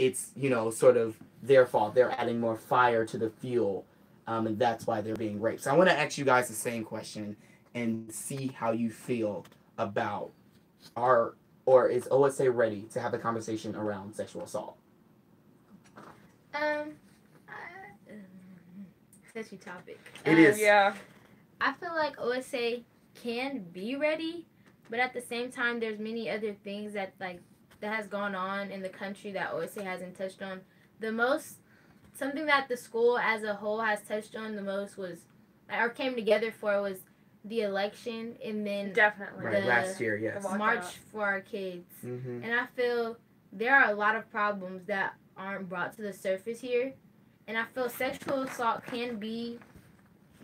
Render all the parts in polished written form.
it's, sort of their fault. They're adding more fire to the fuel, and that's why they're being raped. So I want to ask you guys the same question and see how you feel about our, or is OSA ready to have a conversation around sexual assault? Um, touchy topic. It is. Yeah. I feel like OSA can be ready, but at the same time, there's many other things that has gone on in the country that OSA hasn't touched on. The most, something that the school as a whole has touched on the most was, or came together for, was the election, and then Definitely. Right, last year, yes. March for Our Kids. Mm-hmm. And I feel there are a lot of problems that aren't brought to the surface here, and I feel sexual assault can be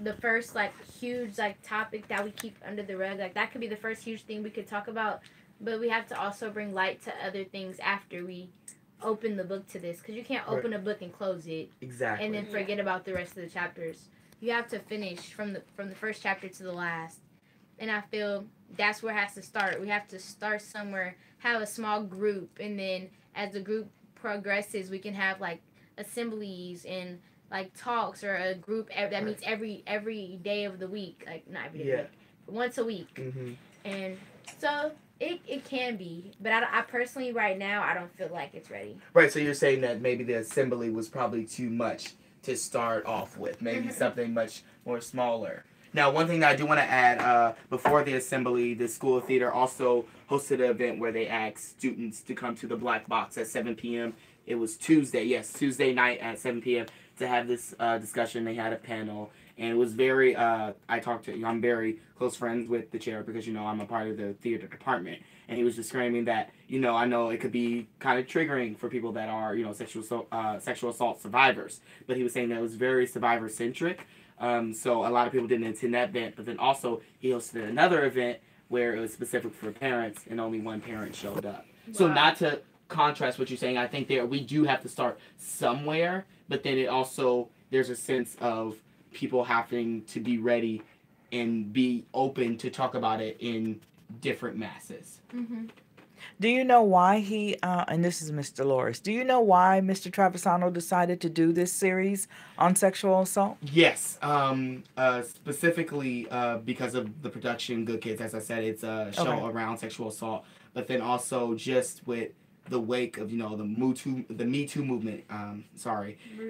the first huge topic that we keep under the rug. That could be the first huge thing we could talk about, but we have to also bring light to other things after we open the book to this, because you can't open a book and close it Exactly. and then forget about the rest of the chapters. You have to finish from the first chapter to the last, and I feel that's where it has to start. We have to start somewhere, have a small group, and then as the group progresses, we can have assemblies and talks, or a group that meets every day of the week, not every day of the week, once a week. Mm-hmm. And so it can be, but I personally right now I don't feel like it's ready. Right, so you're saying that maybe the assembly was probably too much to start off with, maybe something much more smaller. Now, one thing that I do want to add, before the assembly, the School of Theater also hosted an event where they asked students to come to the Black Box at 7 p.m. It was Tuesday night at 7 p.m. to have this discussion. They had a panel, and it was very, I'm very close friends with the chair because, I'm a part of the theater department. And he was just screaming that, I know it could be kind of triggering for people that are, sexual assault survivors. But he was saying that it was very survivor-centric. So a lot of people didn't attend that event. But then also he hosted another event where it was specific for parents, and only one parent showed up. Wow. So not to contrast what you're saying, I think we do have to start somewhere. But then it also, there's a sense of people having to be ready and be open to talk about it in different masses. Mm-hmm. Do you know why and this is Mr. Dolores, do you know why Mr. Travisano decided to do this series on sexual assault? Yes, specifically because of the production Good Kids. As I said, it's a show around sexual assault, but then also just with the wake of, the Me Too movement,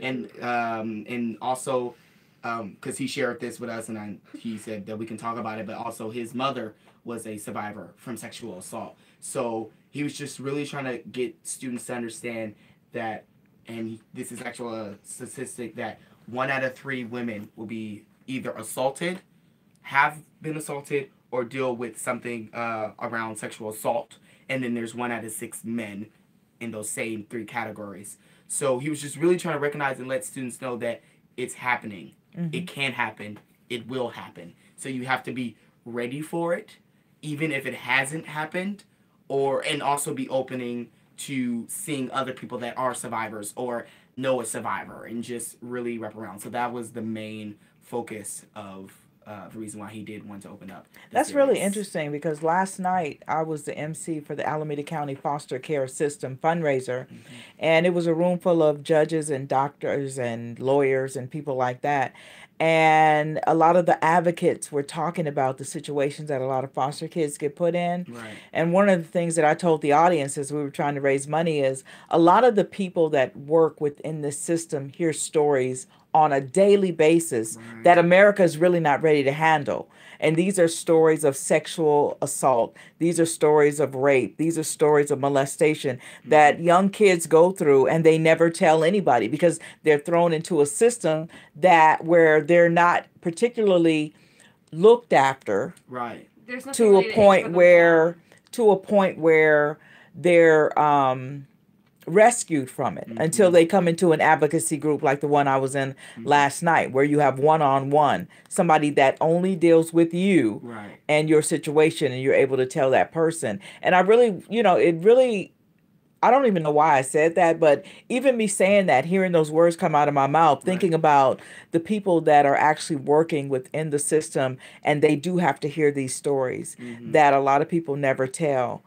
and also because he shared this with us, and he said that we can talk about it, but also his mother was a survivor from sexual assault. So he was just really trying to get students to understand that, and this is actually a statistic, that 1 out of 3 women will be either assaulted, have been assaulted, or deal with something around sexual assault. And then there's 1 out of 6 men in those same 3 categories. So he was just really trying to recognize and let students know that it's happening. Mm-hmm. It can happen. It will happen. So you have to be ready for it, even if it hasn't happened, and also be opening to seeing other people that are survivors or know a survivor, and just really wrap around. So that was the main focus of the reason why he did want to open up. That's really interesting, because last night I was the MC for the Alameda County Foster Care System fundraiser, and it was a room full of judges and doctors and lawyers and people like that. And a lot of the advocates were talking about the situations that a lot of foster kids get put in. Right. And one of the things that I told the audience as we were trying to raise money is a lot of the people that work within this system hear stories on a daily basis that America is really not ready to handle. And these are stories of sexual assault. These are stories of rape. These are stories of molestation that young kids go through, and they never tell anybody because they're thrown into a system where they're not particularly looked after. Right. To a point where they're rescued from it until they come into an advocacy group like the one I was in last night, where you have one-on-one, somebody that only deals with you and your situation, and you're able to tell that person. And I really, I don't even know why I said that, but even me saying that, hearing those words come out of my mouth, thinking about the people that are actually working within the system, and they do have to hear these stories that a lot of people never tell.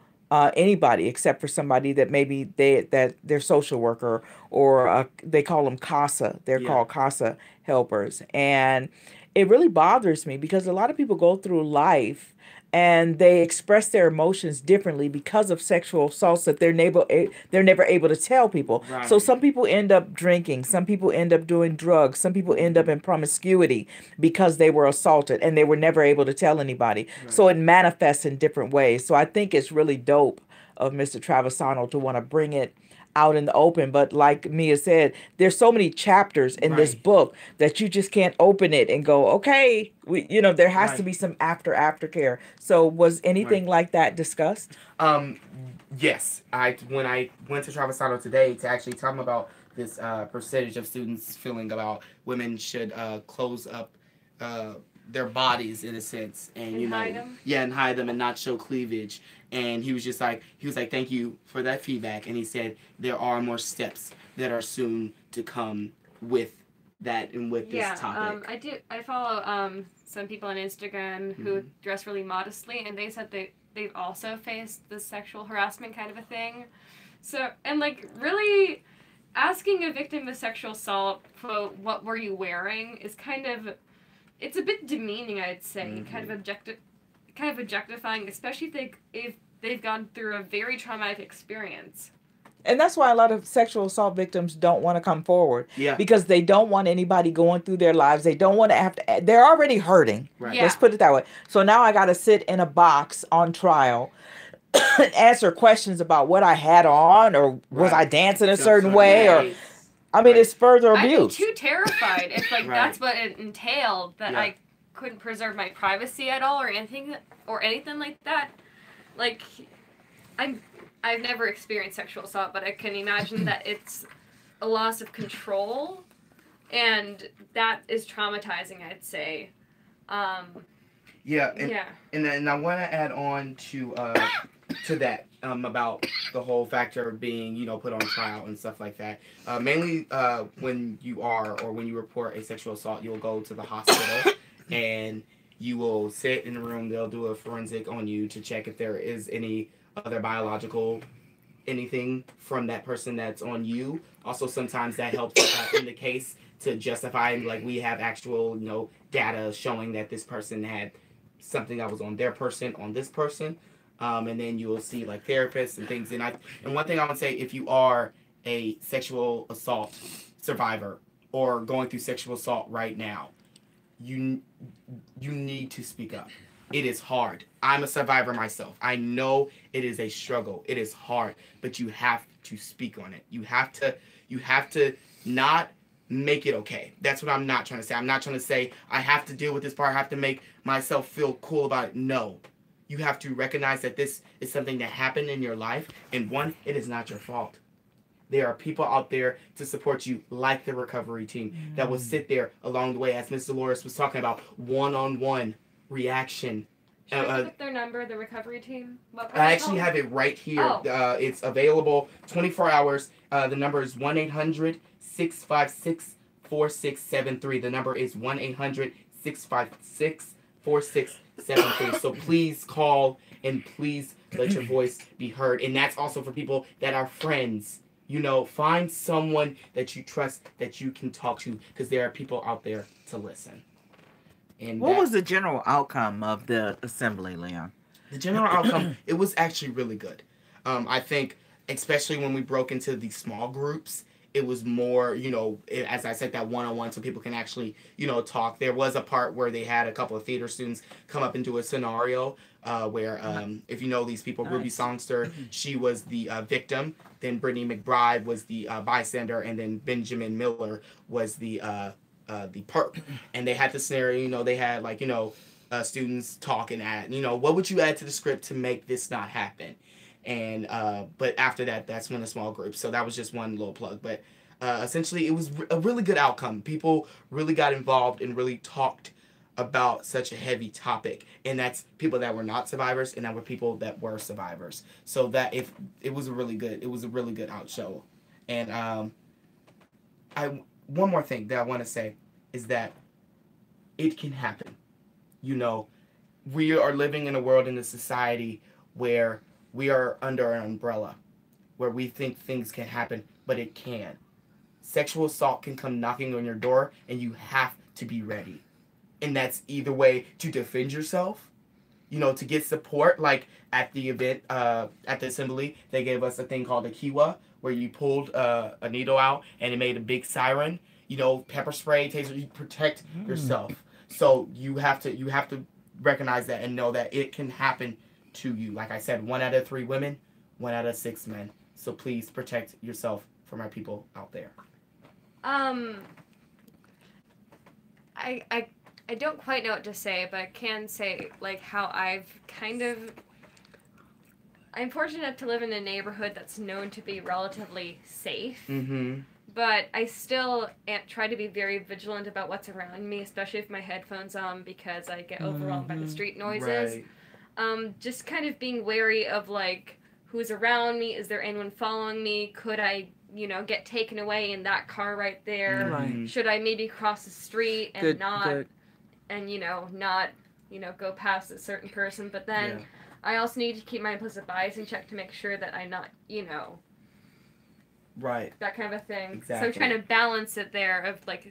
anybody except for somebody that maybe they're social worker, or they call them CASA. They're Yeah. called CASA helpers, and it really bothers me because a lot of people go through life and they express their emotions differently because of sexual assaults that they're never able to tell people. So Right. some people end up drinking, some people end up doing drugs, some people end up in promiscuity because they were assaulted and they were never able to tell anybody. Right. So it manifests in different ways. So I think it's really dope of Mr. Travisano to want to bring it out in the open. But like Mia said, there's so many chapters in this Right. book that you just can't open it and go, okay, there has to Right. be some aftercare. So was Right. anything like that discussed? Um, yes, when I went to Travisano today to actually tell them about this percentage of students feeling about women should close up uh, their bodies in a sense, and And hide them? yeah, and hide them and not show cleavage. And he was like, thank you for that feedback, and he said there are more steps that are soon to come with that and with this topic. I follow some people on Instagram who dress really modestly, and they said they've also faced this sexual harassment kind of a thing. So, and like really asking a victim of sexual assault, quote, what were you wearing, is kind of, it's a bit demeaning, I'd say, kind of objectifying, especially if they've gone through a very traumatic experience. And that's why a lot of sexual assault victims don't want to come forward. Yeah. Because they don't want anybody going through their lives. They don't want to they're already hurting. Right. Yeah. Let's put it that way. So now I got to sit in a box on trial and answer questions about what I had on, or was Right. I dancing a So certain certain way, or Right. I mean, Right. it's further I'd be abuse. too terrified if Right. that's what it entailed, that Yeah. I couldn't preserve my privacy at all or anything like that. Like, I've never experienced sexual assault, but I can imagine that it's a loss of control, and that is traumatizing, I'd say. Yeah. And, Yeah. and I want to add on to that about the whole factor of being put on trial and stuff like that. Mainly when you report a sexual assault, you'll go to the hospital and you will sit in a room. They'll do a forensic on you to check if there is any other biological anything from that person that's on you. Also, sometimes that helps in the case to justify, like, we have actual data showing that this person had something that was on their person on this person. And then you will see like therapists and things. And one thing I would say, if you are a sexual assault survivor or going through sexual assault right now, you need to speak up. It is hard. I'm a survivor myself. I know it is a struggle. It is hard, but you have to speak on it. You have to not make it okay. That's what I'm not trying to say. I'm not trying to say I have to deal with this part. I have to make myself feel cool about it. No. You have to recognize that this is something that happened in your life, and one, it is not your fault. There are people out there to support you, like the recovery team, that will sit there along the way, as Ms. Dolores was talking about, one-on-one reaction. Should I put their number, the recovery team? What I actually have it right here. Oh. It's available 24 hours. The number is 1-800-656-4673. The number is 1-800-656-4673. So please call and please let your voice be heard. And that's also for people that are friends. Find someone that you trust that you can talk to, because there are people out there to listen. And what was the general outcome of the assembly, Leon? The general outcome, it was actually really good. I think, especially when we broke into these small groups, it was more, as I said, that one-on-one, so people can actually, talk. There was a part where they had a couple of theater students come up and do a scenario where, if you know these people, Ruby Songster, she was the victim. Then Brittany McBride was the bystander, and then Benjamin Miller was the perp. And they had the scenario, they had students talking at, what would you add to the script to make this not happen? And but after that, that's when the small group. So that was just one little plug. But essentially, it was a really good outcome. People really got involved and really talked about such a heavy topic, and that's people that were not survivors, and that were people that were survivors. So that if it was a really good out show. And one more thing that I want to say is that it can happen. We are living in a world, in a society where we are under an umbrella where we think things can happen, but it can. Sexual assault can come knocking on your door, and you have to be ready. And that's either way to defend yourself, to get support. Like at the event, at the assembly, they gave us a thing called a kiwa, where you pulled a needle out and it made a big siren. Pepper spray, taser, you protect yourself. So you have to recognize that and know that it can happen to you. Like I said, 1 out of 3 women, 1 out of 6 men. So please protect yourself from our people out there. I don't quite know what to say, but I can say like how I'm fortunate enough to live in a neighborhood that's known to be relatively safe. Mm-hmm. But I still try to be very vigilant about what's around me, especially with my headphones on, because I get overwhelmed by the street noises. Right. Just kind of being wary of like who's around me. Is there anyone following me? Could I, get taken away in that car right there? Mhm. Should I maybe cross the street and not go past a certain person? But then I also need to keep my implicit bias in check to make sure that I'm not, Right. that kind of a thing. Exactly. So I'm trying to balance it there of like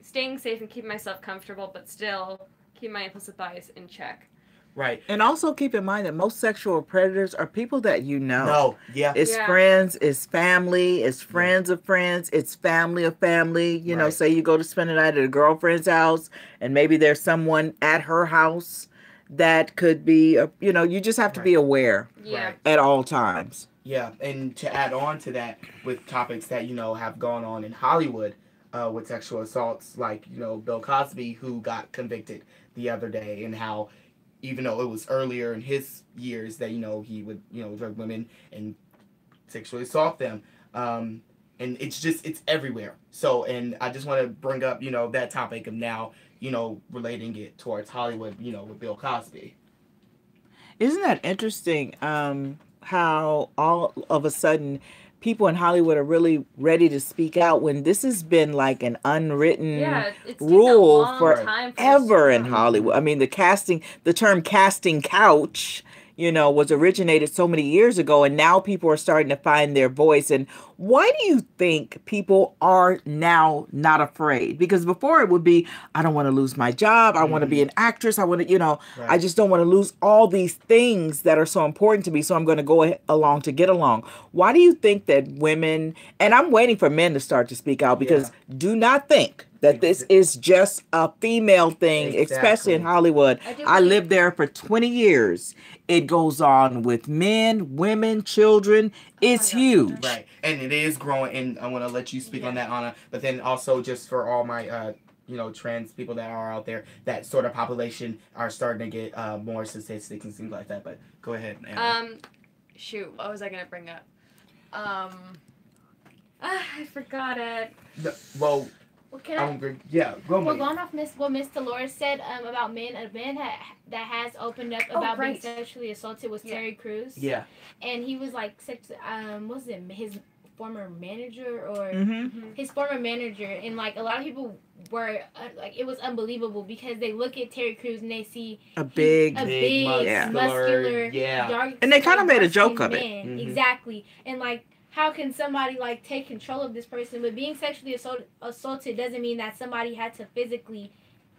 staying safe and keeping myself comfortable, but still keep my implicit bias in check. Right. And also keep in mind that most sexual predators are people that you know. No. Yeah. It's friends, it's family, it's friends of friends, it's family of family. Right. Say you go to spend the night at a girlfriend's house and maybe there's someone at her house that could be, you just have to be aware Yeah. Right. at all times. Yeah, and to add on to that, with topics that have gone on in Hollywood, with sexual assaults, like Bill Cosby, who got convicted the other day, and how even though it was earlier in his years that he would drug women and sexually assault them, and it's everywhere. So, and I just want to bring up that topic of now relating it towards Hollywood, with Bill Cosby. Isn't that interesting? How all of a sudden people in Hollywood are really ready to speak out when this has been like an unwritten it's rule time forever in Hollywood. I mean, the term casting couch, was originated so many years ago, and now people are starting to find their voice. And why do you think people are now not afraid? Because before it would be, I don't want to lose my job. I want to be an actress. I want to, Right. I just don't want to lose all these things that are so important to me. So I'm going to go along to get along. Why do you think that women, and I'm waiting for men to start to speak out, because do not think that this is just a female thing, especially in Hollywood. I lived there for 20 years. It goes on with men, women, children. It's huge. Right. And it is growing, and I want to let you speak on that, Anna. But then also just for all my, trans people that are out there, that sort of population are starting to get more statistics and things like that. But go ahead, Anna. Shoot, what was I going to bring up? I forgot it. Well, can I? Go Well, going off what Miss Dolores said about men, a man that has opened up about being sexually assaulted was Terry Crews. Yeah. And he was like, was it his former manager or his former manager? And like a lot of people were like, it was unbelievable because they look at Terry Crews and they see a big muscular, dark, and they kind of made a joke of it. Mm-hmm. Exactly. And like, how can somebody like take control of this person? But being sexually assaulted doesn't mean that somebody had to physically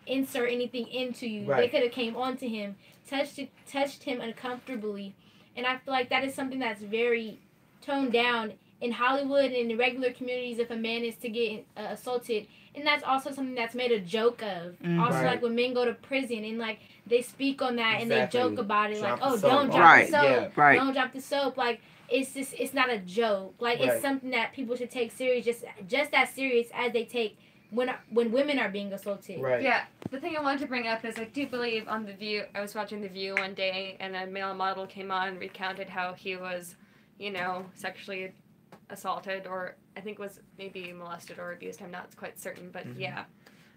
insert anything into you. Right. They could have came onto him, touched him uncomfortably, and I feel like that is something that's very toned down in Hollywood and in the regular communities. If a man is to get assaulted, and that's also something that's made a joke of. Also, like when men go to prison and like they speak on that and they joke about it, like, oh, don't drop the soap, don't drop the soap, like. It's not a joke. Like it's something that people should take serious, just as serious as they take when women are being assaulted. Right. Yeah. The thing I wanted to bring up is I do believe on The View, I was watching The View one day and a male model came on and recounted how he was, sexually assaulted, or I think was maybe molested or abused. I'm not quite certain, but yeah.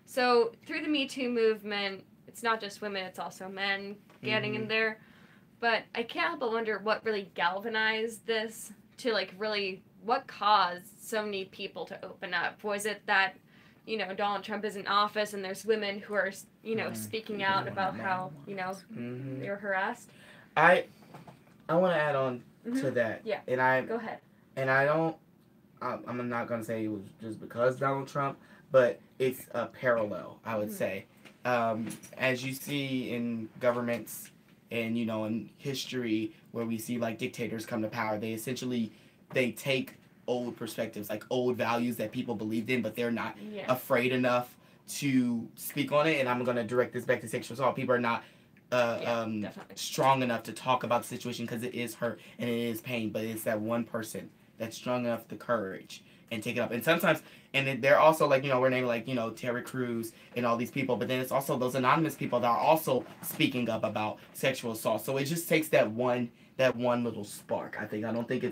So through the Me Too movement, it's not just women, it's also men getting in there. But I can't help but wonder what really galvanized this to, like, really, what caused so many people to open up? Was it that, Donald Trump is in office and there's women who are, speaking out about how, they were harassed? I want to add on to that. Yeah. And Go ahead. I don't. I'm not gonna say it was just because Donald Trump, but it's a parallel. I would say, as you see in governments, and in history where we see like dictators come to power, they take old perspectives, like old values that people believed in, but they're not afraid enough to speak on it. And I'm gonna direct this back to sexual assault. People are not strong enough to talk about the situation because it is hurt and it is pain, but it's that one person that's strong enough the courage and take it up. And sometimes, and they're also like, we're naming like, Terry Crews and all these people, but then it's also those anonymous people that are also speaking up about sexual assault. So it just takes that one little spark. I don't think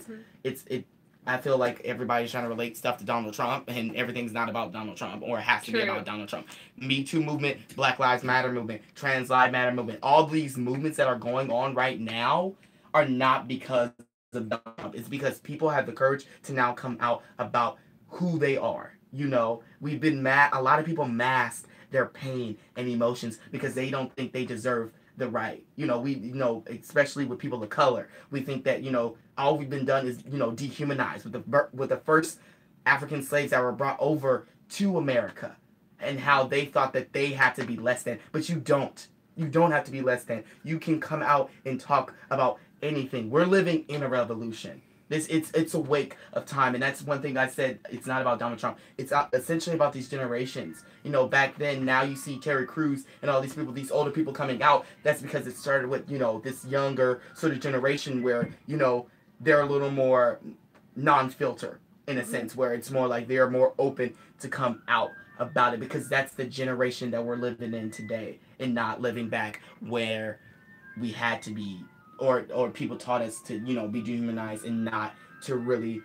I feel like everybody's trying to relate stuff to Donald Trump, and everything's not about Donald Trump, or it has to be about Donald Trump. Me Too movement, Black Lives Matter movement, Trans Lives Matter movement, all these movements that are going on right now are not because of Donald Trump. It's because people have the courage to now come out about who they are. We've been a lot of people mask their pain and emotions because they don't think they deserve the right. Especially with people of color, we think that all we've been done is dehumanized with the first African slaves that were brought over to America, and how they thought that they had to be less than. But you don't have to be less than. You can come out and talk about anything. We're living in a revolution. It's a wake of time, and that's one thing I said. It's not about Donald Trump. It's essentially about these generations. Back then, now you see Terry Crews and all these people, these older people coming out. That's because it started with this younger sort of generation where they're a little more non-filter in a sense, where it's more like they're more open to come out about it, because that's the generation that we're living in today, and not living back where we had to be, or people taught us to be dehumanized and not to really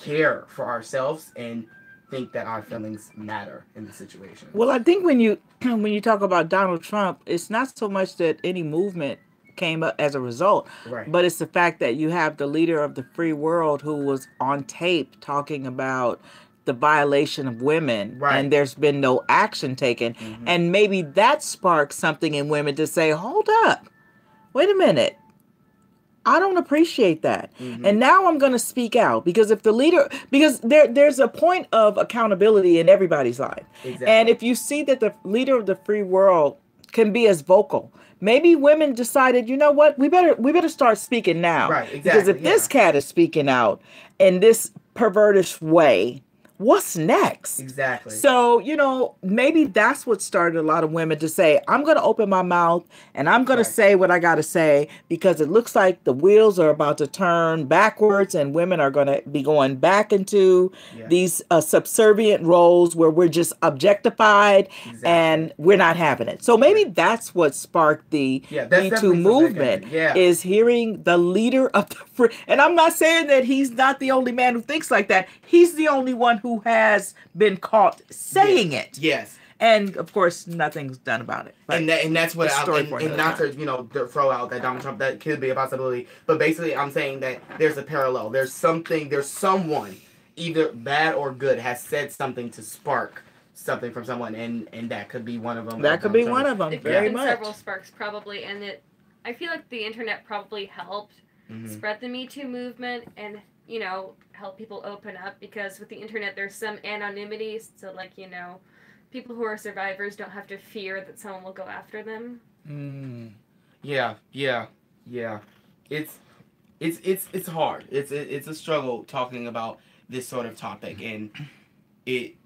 care for ourselves and think that our feelings matter in the situation. Well, I think when you talk about Donald Trump, it's not so much that any movement came up as a result, Right. but it's the fact that you have the leader of the free world who was on tape talking about the violation of women, Right. and there's been no action taken. Mhm. And maybe that sparks something in women to say, hold up, wait a minute, I don't appreciate that. Mhm. And now I'm going to speak out, because there's a point of accountability in everybody's life. Exactly. And if you see that the leader of the free world can be as vocal, maybe women decided, you know what, we better start speaking now. Right, exactly, Because if this cat is speaking out in this pervertish way, what's next? Exactly. So, maybe that's what started a lot of women to say, I'm going to open my mouth and I'm going Right. to say what I got to say, because it looks like the wheels are about to turn backwards and women are going to be going back into Yeah. these subservient roles where we're just objectified Exactly. and we're not having it. So maybe that's what sparked the Yeah, that's Me Too definitely something movement, that can- yeah. is hearing the leader of the free. And I'm not saying that he's not the only man who thinks like that. He's the only one who has been caught saying it. Yes. And of course, nothing's done about it. But And that's what the story for and another not time. to throw out that Donald Trump, that could be a possibility, but basically I'm saying that there's a parallel. There's someone, either bad or good, has said something to spark something from someone, and that could be one of them. that could be one of them. There could Very have been much. several sparks probably, and I feel like the internet probably helped Mhm. spread the Me Too movement and help people open up, because with the internet there's some anonymity, so people who are survivors don't have to fear that someone will go after them. Yeah. It's hard. It's a struggle talking about this sort of topic, and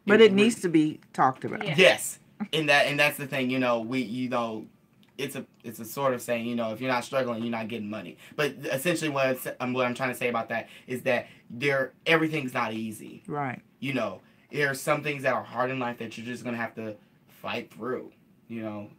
But it needs to be talked about. Yeah. Yes, and that's the thing. It's a sort of saying, if you're not struggling, you're not getting money. But essentially, what I'm trying to say about that is that everything's not easy. Right. There are some things that are hard in life that you're just gonna have to fight through. And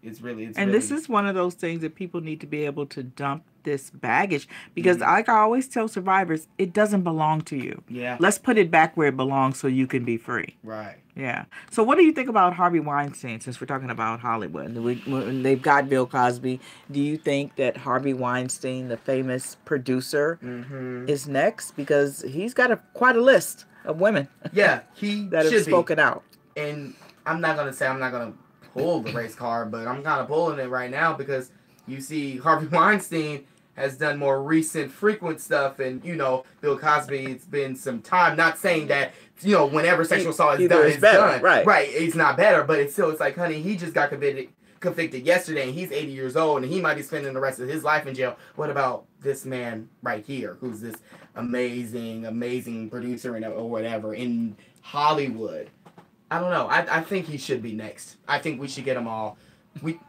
this is one of those things that people need to be able to dump this baggage, because like I always tell survivors, it doesn't belong to you. Yeah. Let's put it back where it belongs so you can be free. Right. Yeah. So what do you think about Harvey Weinstein, since we're talking about Hollywood? When they've got Bill Cosby, do you think that Harvey Weinstein, the famous producer, Mm-hmm. is next? Because he's got quite a list of women Yeah, he that have should spoken out. And I'm not gonna pull the race card, but I'm kind of pulling it right now, because you see Harvey Weinstein has done more recent, frequent stuff, and Bill Cosby, it's been some time. Not saying that whenever sexual assault is done, it's better, done. right? It's not better, but it's like, honey, he just got convicted yesterday, and he's 80 years old, and he might be spending the rest of his life in jail. What about this man right here, who's this amazing producer or whatever in Hollywood? I don't know. I think he should be next. I think we should get them all. Get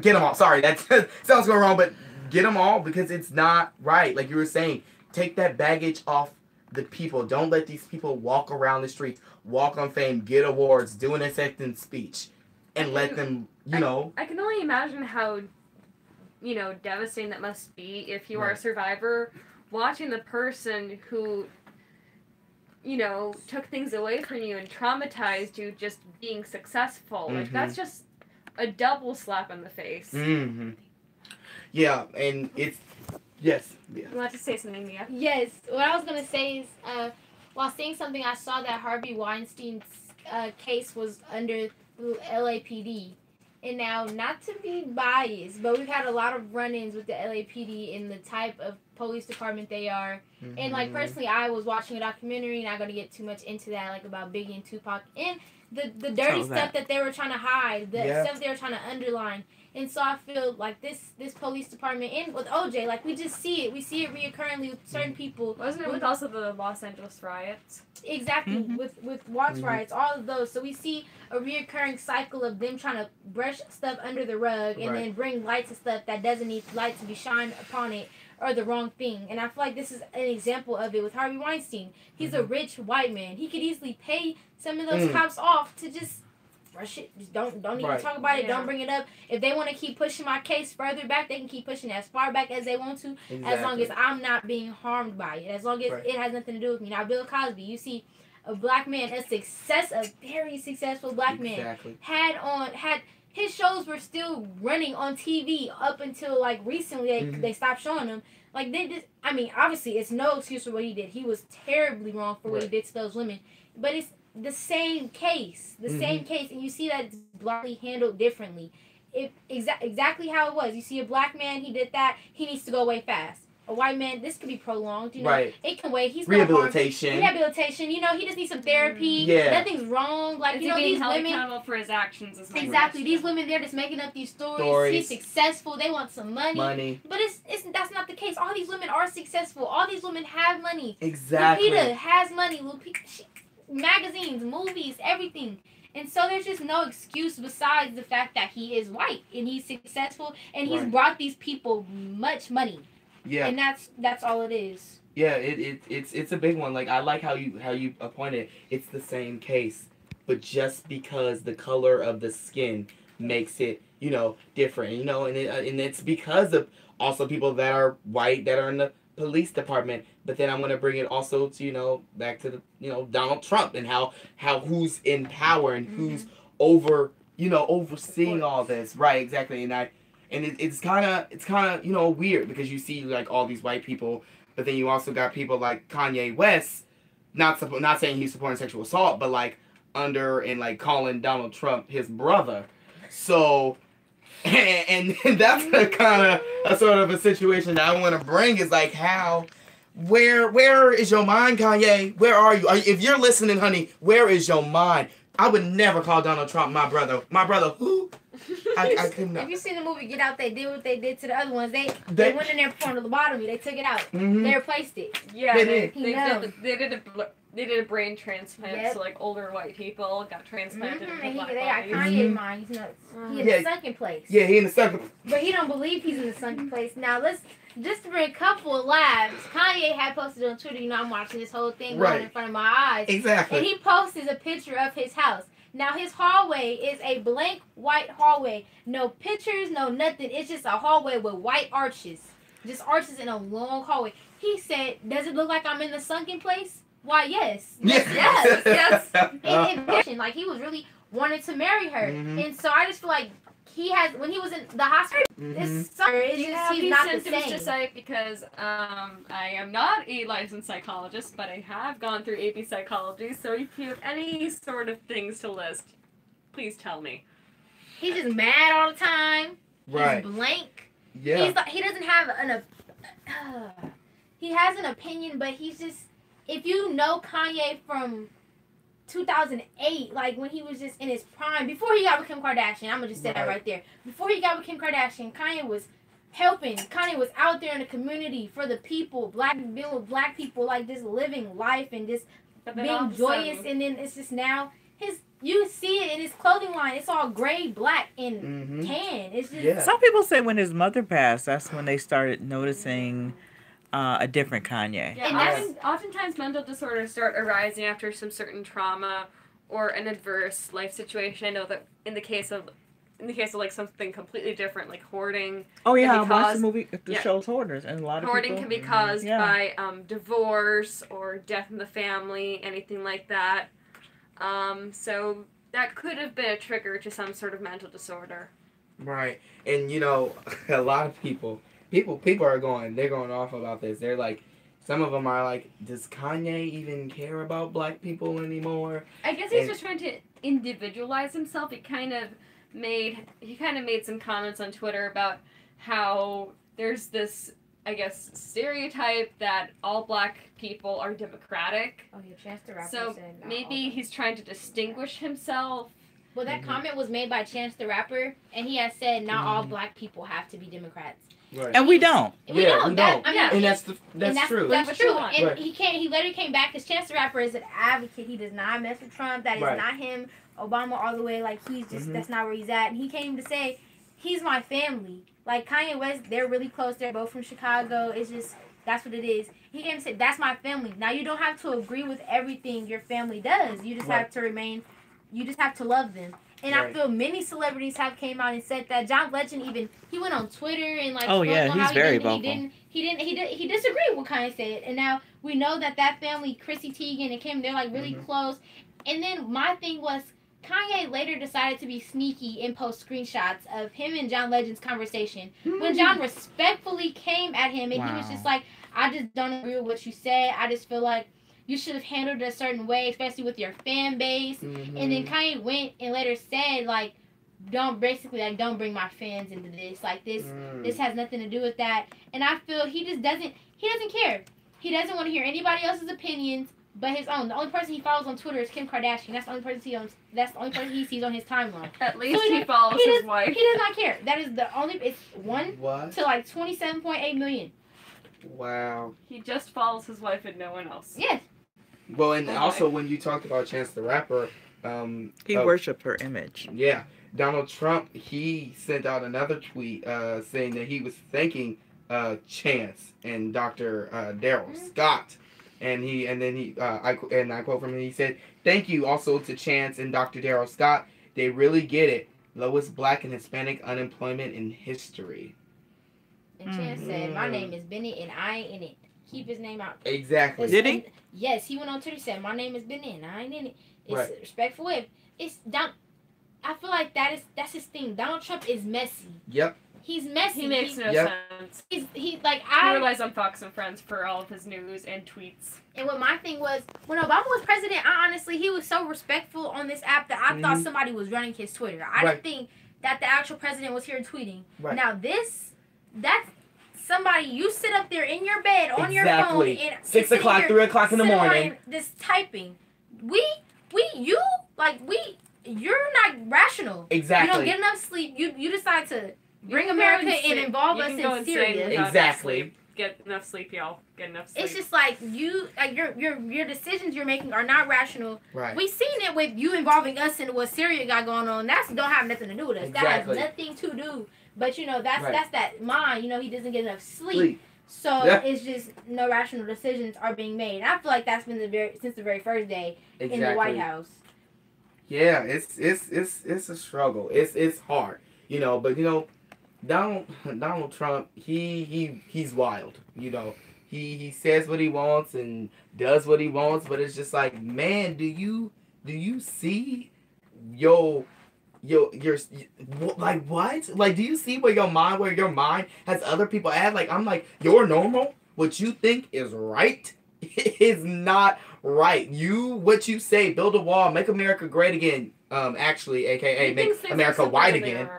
them all. Sorry, that sounds going wrong, but get them all, because it's not right. Like you were saying, take that baggage off the people. Don't let these people walk around the streets, walk on fame, get awards, do an acceptance speech, and let them, I can only imagine how, devastating that must be if you are a survivor, watching the person who, took things away from you and traumatized you just being successful. Like, that's just a double slap in the face. Mm-hmm. Yeah, and it's... Yes. Yeah. You want to say something, Mia? Yes. What I was going to say is, while saying something, I saw that Harvey Weinstein's case was under LAPD. And now, not to be biased, but we've had a lot of run-ins with the LAPD in the type of police department they are. Mm-hmm. And, like, personally, I was watching a documentary, not going to get too much into that, like, about Biggie and Tupac. And the dirty stuff that they were trying to hide, the stuff they were trying to underline. And so I feel like this police department, and with OJ, like, we just see it. We see it reoccurringly with certain people. Wasn't it with also the Los Angeles riots? Exactly, with Watts riots, all of those. So we see a reoccurring cycle of them trying to brush stuff under the rug and then bring light to stuff that doesn't need light to be shined upon it, or the wrong thing. And I feel like this is an example of it with Harvey Weinstein. He's a rich white man. He could easily pay some of those cops off to just brush it. Just don't even talk about it. Don't bring it up. If they want to keep pushing my case further back, they can keep pushing it as far back as they want to, as long as I'm not being harmed by it. As long as it has nothing to do with me. Now, Bill Cosby, you see a black man, a very successful black man, had his shows were still running on TV up until, like, recently they stopped showing them. Like, they just, I mean, obviously, it's no excuse for what he did. He was terribly wrong for what he did to those women. But it's the same case. Same case. And you see that it's bluntly handled differently. Exactly how it was. You see a black man, he did that. He needs to go away fast. A white man, this could be prolonged. It can wait. He's rehabilitation. He just needs some therapy. Nothing's wrong. Like, he's being held accountable for his actions. Exactly. These women, they're just making up these stories. He's successful. They want some money. But that's not the case. All these women are successful. All these women have money. Exactly. Lupita has money. Magazines, movies, everything. And so there's just no excuse besides the fact that he is white and he's successful and he's brought these people much money. Yeah. And that's all it is. Yeah, it's a big one. Like, I like how you appointed. It's the same case, but just because the color of the skin makes it, different, and it's because of also people that are white that are in the police department. But then I'm going to bring it also to, back to the, Donald Trump and how who's in power and who's overseeing all this. Right, exactly. And it's kind of weird because you see, like, all these white people, but then you also got people like Kanye West, not saying he's supporting sexual assault, but, like, under and, like, calling Donald Trump his brother. So, and that's a kind of a sort of a situation that I want to bring is, like, where is your mind, Kanye? Where are you? If you're listening, honey, where is your mind? I would never call Donald Trump my brother. My brother, who? I could not. If you see the movie Get Out, they did what they did to the other ones. They went in there and performed a lobotomy. They took it out. They replaced it. Yeah, they did a brain transplant. So, like, older white people got transplanted. And they got Kanye in mind. He's nuts. He in the sunken place. Yeah, he in the sunken. But he don't believe he's in the sunken place. Now just to bring a couple of laughs, Kanye had posted on Twitter. I'm watching this whole thing going in front of my eyes. Exactly. And he posted a picture of his house. Now, his hallway is a blank white hallway. No pictures, no nothing. It's just a hallway with white arches. Just arches in a long hallway. He said, does it look like I'm in the sunken place? Why, yes. Yes. And like, he was really wanting to marry her. And so I just feel like when he was in the hospital, this summer, he's not the same. To say because I am not a licensed psychologist, but I have gone through AP psychology. So if you have any sort of things to list, please tell me. He's just mad all the time. Right. He's blank. Yeah. He doesn't have he has an opinion, but he's just, if you know Kanye from 2008, like when he was just in his prime, before he got with Kim Kardashian, I'm gonna just say that right there. Before he got with Kim Kardashian, Kanye was helping. Kanye was out there in the community for the people, being with black people, like just living life and just being joyous. And then it's just now you see it in his clothing line. It's all gray, black, and tan. It's just Some people say when his mother passed, that's when they started noticing a different Kanye. Yeah, oftentimes mental disorders start arising after some certain trauma or an adverse life situation. I know that in the case of like something completely different, like hoarding. Oh yeah, I watched the movie, the show's Hoarders, and a lot of hoarding people, can be caused by divorce or death in the family, anything like that. So that could have been a trigger to some sort of mental disorder. Right, and you know, a lot of people are going off about this. They're like, some of them are like, does Kanye even care about black people anymore? I guess he's just trying to individualize himself. He kind of made some comments on Twitter about how there's this, I guess, stereotype that all black people are democratic. Oh, yeah, Chance the Rapper So said maybe he's trying to distinguish himself. Well, that comment was made by Chance the Rapper, and he has said not all black people have to be Democrats. Right. And we don't. We don't. And that's true. That's true. And he literally came back because Chance the Rapper is an advocate. He does not mess with Trump. That is not him. Obama all the way. Like, he's just that's not where he's at. And he came to say, he's my family. Like, Kanye West, they're really close. They're both from Chicago. It's just, that's what it is. He came to say, that's my family. Now, you don't have to agree with everything your family does. You just have to you just have to love them. And I feel many celebrities have came out and said that. John Legend even, he went on Twitter and like, he's very vocal. He disagreed with what Kanye said. And now we know that family, Chrissy Teigen and Kim, they're like really close. And then my thing was, Kanye later decided to be sneaky and post screenshots of him and John Legend's conversation. When John respectfully came at him and he was just like, I just don't agree with what you said. I just feel like you should have handled it a certain way, especially with your fan base. And then Kanye went and later said, like, don't bring my fans into this. Like, this has nothing to do with that. And I feel he doesn't care. He doesn't want to hear anybody else's opinions but his own. The only person he follows on Twitter is Kim Kardashian. That's the only person he sees on his timeline. At least he follows his wife. He does not care. That is the only. It's 1 to like 27.8 million. Wow. He just follows his wife and no one else. Yes. Well, and also when you talked about Chance the Rapper, he worshipped her image. Yeah, Donald Trump, he sent out another tweet saying that he was thanking Chance and Dr. Daryl Scott. And I quote from him, he said, "Thank you also to Chance and Dr. Daryl Scott. They really get it. Lowest black and Hispanic unemployment in history." And Chance said, "My name is Bennett and I ain't in it. Keep his name out." Exactly. Did he? Yes, he went on Twitter and said, "My name is Bennett and I ain't in it." It's respectful. I feel like that's his thing. Donald Trump is messy. Yep. He's messy. He makes no sense. He relies on Fox and Friends for all of his news and tweets. And what my thing was, when Obama was president, he was so respectful on this app that I thought somebody was running his Twitter. I didn't think that the actual president was here tweeting. Right. Now that's somebody, you sit up there in your bed on your phone and 6 o'clock, 3 o'clock in the morning, just typing. You're not rational. Exactly. You don't get enough sleep. You decide to bring America and involve us in Syria. Exactly. Get enough sleep, y'all. Get enough sleep. It's just like your decisions you're making are not rational. Right. We seen it with you involving us in what Syria got going on. That don't have nothing to do with us. Exactly. That has nothing to do. But that's that mind. He doesn't get enough sleep. So it's just no rational decisions are being made. And I feel like that's been since the very first day in the White House. Yeah, it's a struggle. It's hard, but Donald Trump, he's wild. He says what he wants and does what he wants, but it's just like, man, do you see your like what? Like, do you see where your mind has other people at? Like, I'm like, you're normal. What you think is right is not right. What you say, build a wall, make America great again. Actually, AKA make America white again.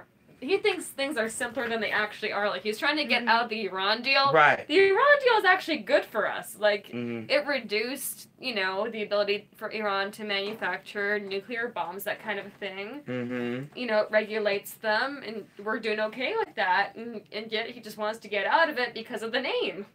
he thinks things are simpler than they actually are. Like, he's trying to get out of the Iran deal. Right. The Iran deal is actually good for us. Like, Mhm. it reduced, the ability for Iran to manufacture nuclear bombs, that kind of a thing. Mhm. It regulates them, and we're doing okay with that. And yet he just wants to get out of it because of the name.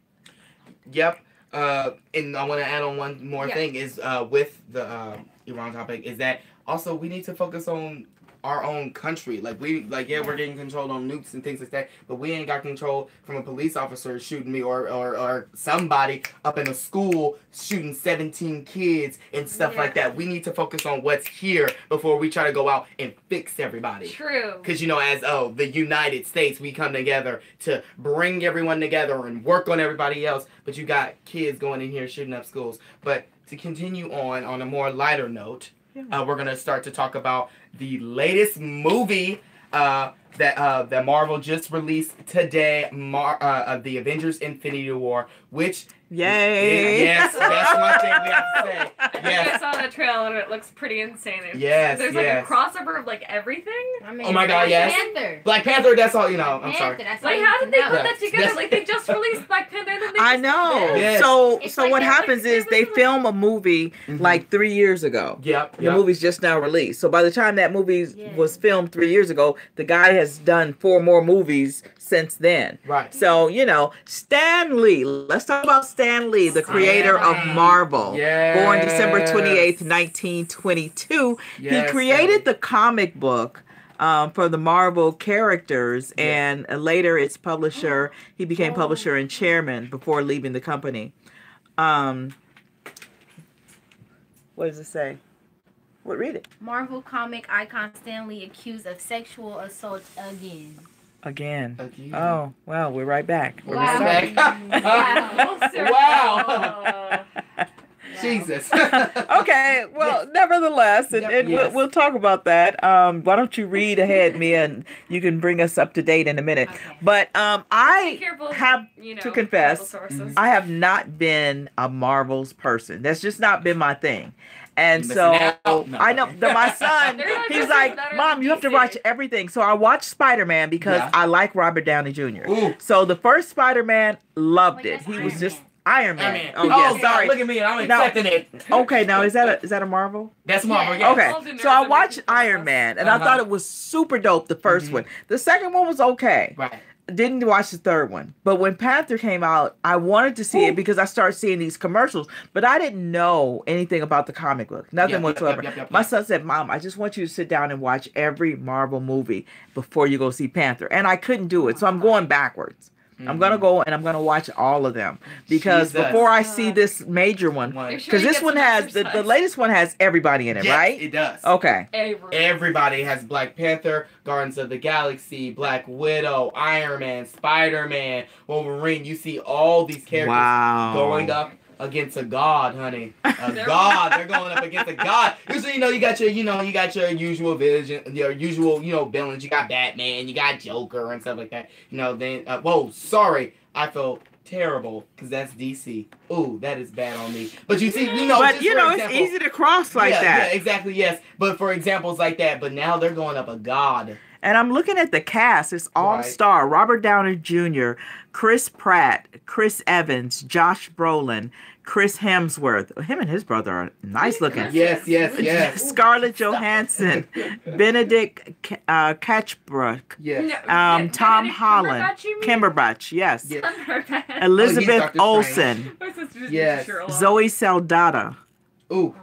Yep. And I want to add on one more Yeah. thing is with the Iran topic is that also we need to focus on our own country. We're getting control on nukes and things like that, but we ain't got control from a police officer shooting me or somebody up in a school shooting 17 kids and stuff like that. We need to focus on what's here before we try to go out and fix everybody. True. Because, as the United States, we come together to bring everyone together and work on everybody else. But you got kids going in here shooting up schools. But to continue on a more lighter note, we're going to start to talk about the latest movie that Marvel just released today, The Avengers Infinity War, which... Yay! Yes, that's one thing we have to say. I think Yes. I saw the trailer and it looks pretty insane. Yes, There's yes. like a crossover of like everything. I mean, Oh my God, Black yes. Panther. Black Panther, that's all, I'm sorry. That's all Like, you how need did they to put know. that together? Yes. Like, they just released Black Panther and then they I just know. did this? Yes. So It's so like what that, happens is they film a movie Mhm. like 3 years ago. Yep. The movie's just now released. So by the time that movie was filmed 3 years ago, the guy has done 4 more movies since then. Right. So, Stan Lee. Let's talk about Stan Lee, the creator of Lee. Marvel. Yes. Born December 28th, 1922. Yes, He created Stanley. the comic book for the Marvel characters, and later its publisher. He became publisher and chairman before leaving the company. What does it say? What? Read it. Marvel comic icon Stan Lee accused of sexual assault again. Again. Again. Oh, well, we're right back. We're Wow. right back. Wow. Jesus. Okay, well, nevertheless, and Yes. we'll talk about that. Why don't you read ahead, Mia, and you can bring us up to date in a minute. Okay. But Be I careful, have to confess, reliable sources. I have not been a Marvel's person. That's just not been my thing. And You're so missing out. No. I know that my son, They're not he's just like, better Mom, than you have to DC." watch everything. So I watched Spider-Man because Yeah. I like Robert Downey Jr. Ooh. So the first Spider-Man, loved Wait, it. that's He Iron was just Man. Iron Man. Man. Oh, yeah, God, sorry. look at me. I'm Now- accepting it. Okay, now is that a Marvel? That's Marvel. Yeah. Yeah. Okay, All the so I nerds watched are making Iron fun Man, and Uh-huh. I thought it was super dope, the 1st Mhm. one. The second one was okay. Right. Didn't watch the third one. But when Panther came out, I wanted to see it because I started seeing these commercials, but I didn't know anything about the comic book. Nothing Yep, whatsoever. yep. My son said, Mom, I just want you to sit down and watch every Marvel movie before you go see Panther. And I couldn't do it, so I'm going backwards. I'm going to go and I'm going to watch all of them because Jesus. before I see this major one, One. Make sure because you this get one some has, the exercise. latest one has everybody in it, Yes, right? It does. Okay. Everybody has Black Panther, Guardians of the Galaxy, Black Widow, Iron Man, Spider-Man, Wolverine. You see all these characters Wow. going up against a god, honey. A god. They're going up against a god. Usually, you got your usual vision, your usual, villains. You got Batman, you got Joker and stuff like that. Then whoa, sorry, I felt terrible because that's DC. Ooh, that is bad on me. But you see, But just you for know, it's example- easy to cross like yeah, that. Yeah, exactly, yes. But for examples like that, but now they're going up a god. And I'm looking at the cast. It's all Right. star. Robert Downey Jr., Chris Pratt, Chris Evans, Josh Brolin, Chris Hemsworth. Him and his brother are nice looking. Yes. Scarlett Johansson, Benedict Cumberbatch, Yeah. Tom Holland, Cumberbatch, yes. Yeah. Elizabeth Doctor Olsen, Yes. Zoe Saldana. Ooh,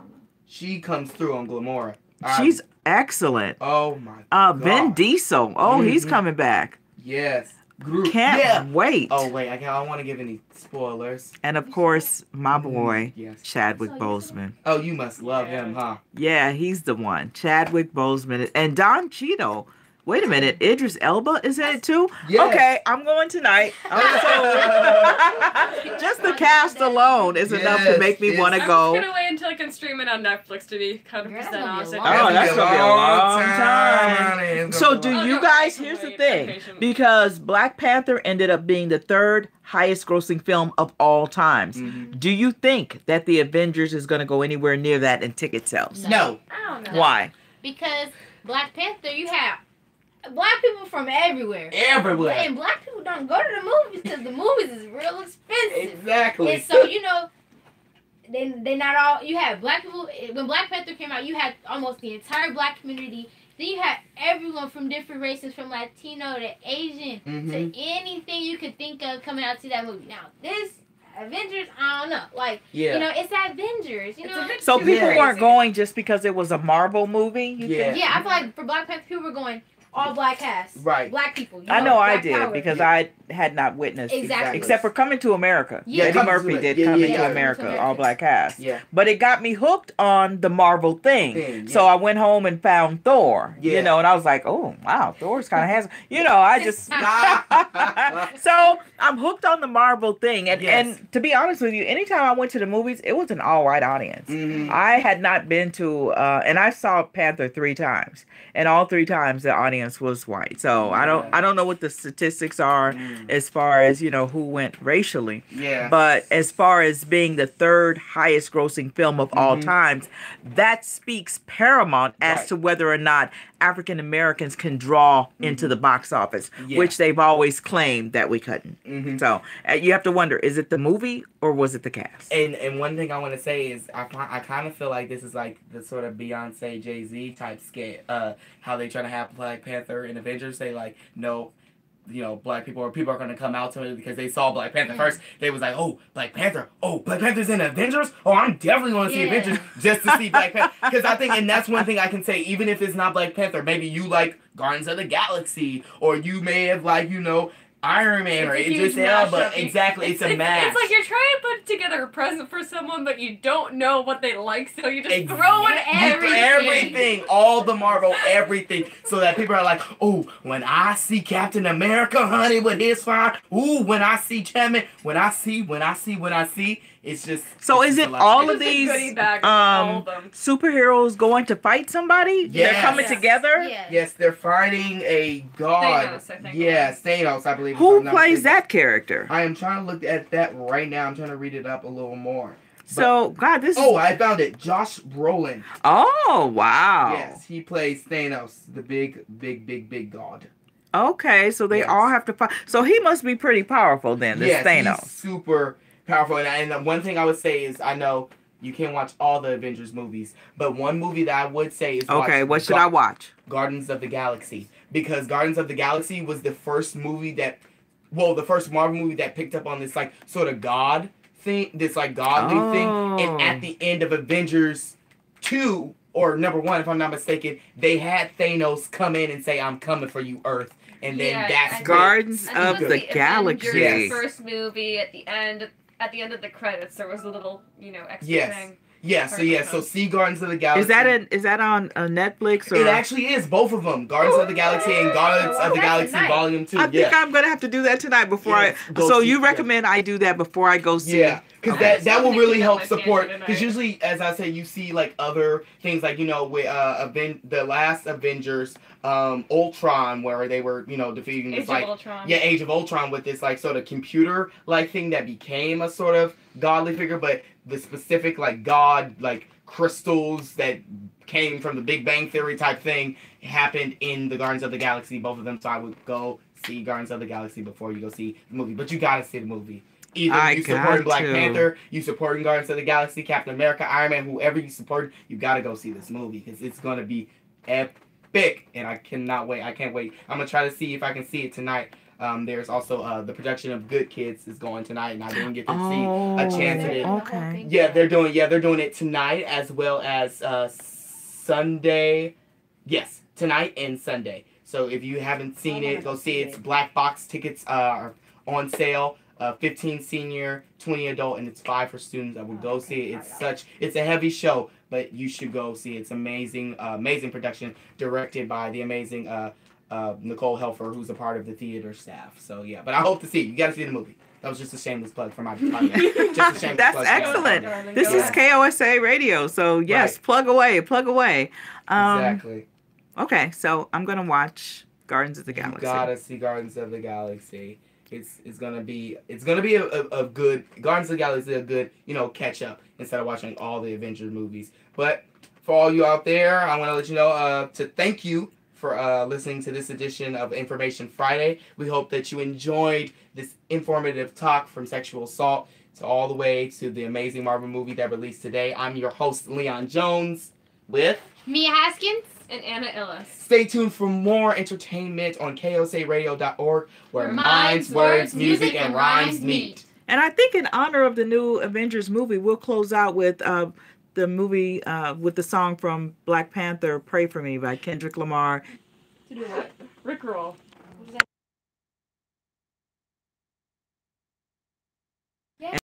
she comes through on Glamora. She's excellent. Oh my god. Vin Diesel. Oh, he's Mhm. coming back. Yes. Groot. Can't Yeah. wait. Oh wait, I don't want to give any spoilers. And of course, my boy, Yes. Chadwick Boseman. Oh, you must love him, huh? Yeah, he's the one. Chadwick Boseman. And Don Cheadle. Wait a minute. Idris Elba is in it too? Yes. Okay, I'm going tonight. Just the cast alone is enough to Yes, make me yes. want to I'm go. just gonna wait until I can stream it on Netflix to be 100% Girl, honest. that's gonna be Oh, that's gonna be a long time. honey. It's So gonna be do a long you Okay, guys, I can here's the wait. thing, Okay, sure. because Black Panther ended up being the 3rd highest grossing film of all times. Mhm. Do you think that the Avengers is going to go anywhere near that in ticket sales? No. I don't know. Why? Because Black Panther, you have black people from everywhere. Everywhere. And black people don't go to the movies because the movies is real expensive. Exactly. And so, they not all. You had black people. When Black Panther came out, you had almost the entire black community. Then you had everyone from different races, from Latino to Asian to anything you could think of coming out to that movie. Now, this Avengers, I don't know. Like, it's Avengers. So people Yeah. weren't going just because it was a Marvel movie? You Yeah. think? Yeah, I feel like for Black Panther, people were going all black cast. Right. Black people. I know I black did power. because Yeah. I had not witnessed. Exactly. Except for Coming to America. Yeah, Eddie Coming to Murphy America. did Yeah, Coming yeah, to yeah. America, Coming to all black cast. Yeah. But it got me hooked on the Marvel thing. Thing, So yeah. I went home and found Thor. Yeah. And I was like, oh, wow, Thor's kind of handsome. I just... So I'm hooked on the Marvel thing. And, Yes. and to be honest with you, anytime I went to the movies, it was an all-white audience. I had not been to... and I saw Panther 3 times. And all 3 times the audience was white. So I don't know what the statistics are as far as, who went racially. Yeah. But as far as being the 3rd highest grossing film of all times, that speaks paramount as Right. to whether or not African Americans can draw into the box office, Yeah. which they've always claimed that we couldn't. So you have to wonder, is it the movie or was it the cast? And one thing I want to say is I kind of feel like this is like the sort of Beyonce, Jay-Z type scale, how they try to have Black Panther and Avengers. They like, no, black people are going to come out to it because they saw Black Panther first. They was like, oh, Black Panther. Oh, Black Panther's in Avengers? Oh, I'm definitely going to see Yeah. Avengers just to see Black Panther. Because I think, and that's one thing I can say, even if it's not Black Panther, maybe you like Guardians of the Galaxy, or you may have like, Iron Man or It's a Idris huge Elba. mashup. Exactly, it's a match. It's like you're trying to put together a present for someone, but you don't know what they like, so you just throw in everything, all the Marvel, everything, so that people are like, oh, when I see Captain America, honey, with his fire, ooh, when I see Chapman, when I see, it's just. So it's is just it a lot. all It's of a these goodie bag of all of them. superheroes going to fight somebody? They're Yes. coming Yes. together? Yeah. Yes, they're fighting a god. Thanos, I think. Yeah, Thanos, I believe. if Who I'm not plays mistaken. that character? I am trying to look at that right now. I'm trying to read it up a little more. So, God, this Oh, I found it. Josh Brolin. Oh, wow. Yes, he plays Thanos, the big god. Okay, so they Yes. all have to fight. So he must be pretty powerful then, this Yes, Thanos. he's super powerful. And one thing I would say is, I know you can't watch all the Avengers movies, but one movie that I would say is Okay, watch what should I watch? Guardians of the Galaxy. Because Guardians of the Galaxy was the first movie the first Marvel movie that picked up on this like sort of God thing, this like godly thing. And Oh. at the end of Avengers 2, or number 1, if I'm not mistaken, they had Thanos come in and say, I'm coming for you, Earth. And then Yeah, that's I when- Guardians I think of it was the Avengers Galaxy. Yes. first movie at the end of the credits, there was a little, extra Yes. thing. Yeah, so see Guardians of the Galaxy. Is that on Netflix or? It actually is, both of them. Guardians of the Galaxy and Guardians of the That's Galaxy nice. Volume 2. I think I'm gonna have to do that tonight before Yes, go So see- you yeah. recommend I do that before I go see? Yeah, because Okay, that so will I'm really thinking help about my support. tangent Because tonight. usually, as I said, you see like other things like with the last Avengers, Ultron, where they were defeating Age this of like Ultron. Age of Ultron with this like sort of computer like thing that became a sort of godly figure, but the specific like god like crystals that came from the Big Bang Theory type thing happened in the Guardians of the Galaxy, both of them. So I would go see Guardians of the Galaxy before you go see the movie. But you gotta see the movie. Either I you supporting got Black to. Panther, you supporting Guardians of the Galaxy, Captain America, Iron Man, whoever you support, you gotta go see this movie because it's gonna be epic, and I cannot wait. I can't wait. I'm gonna try to see if I can see it tonight. There's also the production of Good Kids is going tonight, and I didn't get to see a chance at it. Okay. Yeah, they're doing it tonight as well as Sunday. Yes, tonight and Sunday. So if you haven't seen it, go see it. It's Black Box tickets are on sale. 15 senior, 20 adult, and it's 5 for students. I would go see it. It's a heavy show, but you should go see it. It's amazing, amazing production, directed by the amazing Nicole Helfer, who's a part of the theater staff. So yeah, but I hope to see it. You got to see the movie. That was just a shameless plug for my podcast. Just a shameless That's plug. excellent. This is Yeah. KOSA Radio, so yes, Right. plug away. Exactly. Okay, so I'm gonna watch Guardians of the You Galaxy. gotta see Guardians of the Galaxy. It's gonna be a good Guardians of the Galaxy, a good catch up instead of watching all the Avengers movies. But for all you out there, I want to let you know to thank you for listening to this edition of Information Friday. We hope that you enjoyed this informative talk from sexual assault to all the way to the amazing Marvel movie that released today. I'm your host, Leon Jones, with Mia Haskins. And Anna Illis. Stay tuned for more entertainment on kosaradio.org, where minds, Minds, words, music, and rhymes meet. And I think in honor of the new Avengers movie, we'll close out with the movie with the song from Black Panther, "Pray for Me" by Kendrick Lamar. To do what? Rickroll.